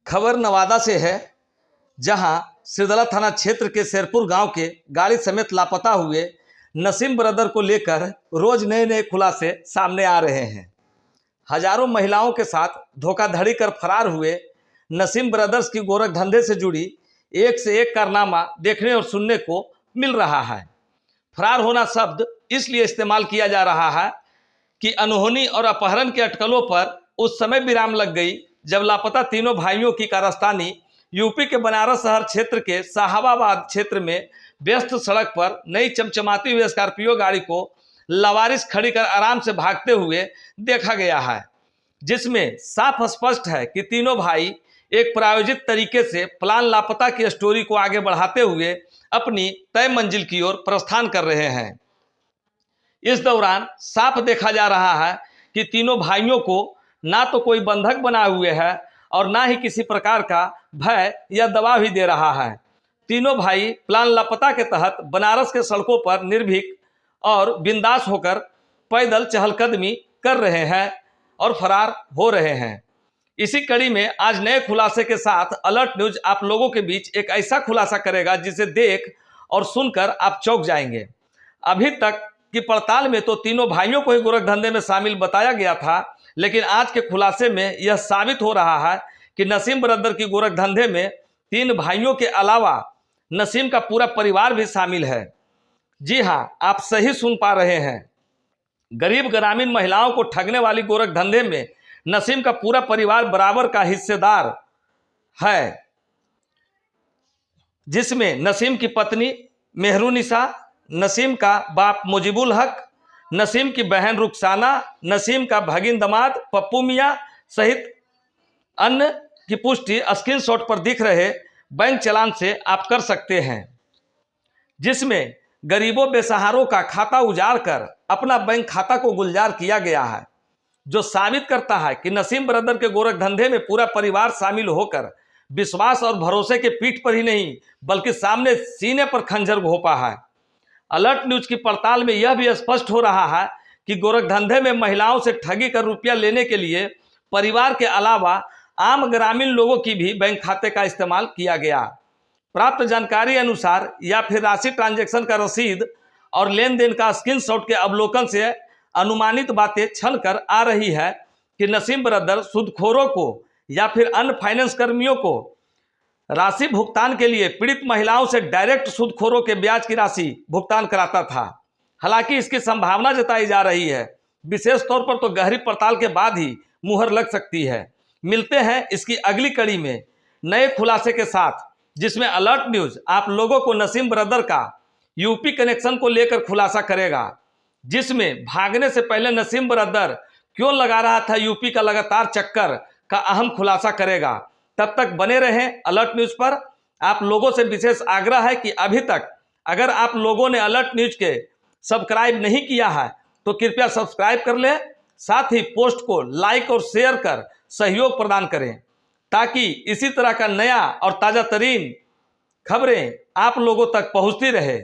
खबर नवादा से है, जहां सिरदला थाना क्षेत्र के शेरपुर गांव के गाड़ी समेत लापता हुए नसीम ब्रदर को लेकर रोज नए नए खुलासे सामने आ रहे हैं। हजारों महिलाओं के साथ धोखाधड़ी कर फरार हुए नसीम ब्रदर्स की गोरख धंधे से जुड़ी एक से एक कारनामा देखने और सुनने को मिल रहा है। फरार होना शब्द इसलिए इस्तेमाल किया जा रहा है कि अनहोनी और अपहरण के अटकलों पर उस समय विराम लग गई जब लापता तीनों भाइयों की कारस्तानी यूपी के बनारस शहर क्षेत्र के साहबाबाद क्षेत्र में व्यस्त सड़क पर नई चमचमाती हुई स्कॉर्पियो गाड़ी को लवारिस खड़ी कर आराम से भागते हुए देखा गया है, जिसमें साफ स्पष्ट है कि तीनों भाई एक प्रायोजित तरीके से प्लान लापता की स्टोरी को आगे बढ़ाते हुए अपनी तय मंजिल की ओर प्रस्थान कर रहे हैं। इस दौरान साफ देखा जा रहा है कि तीनों भाइयों को ना तो कोई बंधक बनाए हुए है और ना ही किसी प्रकार का भय या दबाव ही दे रहा है। तीनों भाई प्लान लापता के तहत बनारस के सड़कों पर निर्भीक और बिंदास होकर पैदल चहलकदमी कर रहे हैं और फरार हो रहे हैं। इसी कड़ी में आज नए खुलासे के साथ अलर्ट न्यूज आप लोगों के बीच एक ऐसा खुलासा करेगा जिसे देख और सुनकर आप चौंक जाएंगे। अभी तक की पड़ताल में तो तीनों भाइयों को ही गोरख धंधे में शामिल बताया गया था, लेकिन आज के खुलासे में यह साबित हो रहा है कि नसीम ब्रदर की गोरख धंधे में तीन भाइयों के अलावा नसीम का पूरा परिवार भी शामिल है। जी हां, आप सही सुन पा रहे हैं। गरीब ग्रामीण महिलाओं को ठगने वाली गोरख धंधे में नसीम का पूरा परिवार बराबर का हिस्सेदार है, जिसमें नसीम की पत्नी मेहरुनिसा, नसीम का बाप मुजीबुल हक, नसीम की बहन रुखसाना, नसीम का भगिन दामाद पप्पू मियाँ सहित अन्य की पुष्टि स्क्रीनशॉट पर दिख रहे बैंक चालान से आप कर सकते हैं, जिसमें गरीबों बेसहारों का खाता उजाड़ कर अपना बैंक खाता को गुलजार किया गया है, जो साबित करता है कि नसीम ब्रदर के गोरख धंधे में पूरा परिवार शामिल होकर विश्वास और भरोसे के पीठ पर ही नहीं बल्कि सामने सीने पर खंजर घोंपा है। अलर्ट न्यूज की पड़ताल में यह भी स्पष्ट हो रहा है कि गोरख धंधे में महिलाओं से ठगी कर रुपया लेने के लिए परिवार के अलावा आम ग्रामीण लोगों की भी बैंक खाते का इस्तेमाल किया गया। प्राप्त जानकारी अनुसार या फिर राशि ट्रांजैक्शन का रसीद और लेन देन का स्क्रीनशॉट के अवलोकन से अनुमानित बातें छल कर आ रही है कि नसीम ब्रदर सूदखोरों को या फिर अन्य फाइनेंस कर्मियों को राशि भुगतान के लिए पीड़ित महिलाओं से डायरेक्ट सूदखोरों के ब्याज की राशि भुगतान कराता था। हालांकि इसकी संभावना जताई जा रही है, विशेष तौर पर तो गहरी पड़ताल के बाद ही मुहर लग सकती है। मिलते हैं इसकी अगली कड़ी में नए खुलासे के साथ, जिसमें अलर्ट न्यूज आप लोगों को नसीम ब्रदर का यूपी कनेक्शन को लेकर खुलासा करेगा, जिसमें भागने से पहले नसीम ब्रदर क्यों लगा रहा था यूपी का लगातार चक्कर का अहम खुलासा करेगा। तब तक बने रहें अलर्ट न्यूज पर। आप लोगों से विशेष आग्रह है कि अभी तक अगर आप लोगों ने अलर्ट न्यूज के सब्सक्राइब नहीं किया है तो कृपया सब्सक्राइब कर लें, साथ ही पोस्ट को लाइक और शेयर कर सहयोग प्रदान करें, ताकि इसी तरह का नया और ताज़ा तरीन खबरें आप लोगों तक पहुंचती रहे।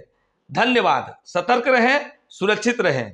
धन्यवाद। सतर्क रहें, सुरक्षित रहें।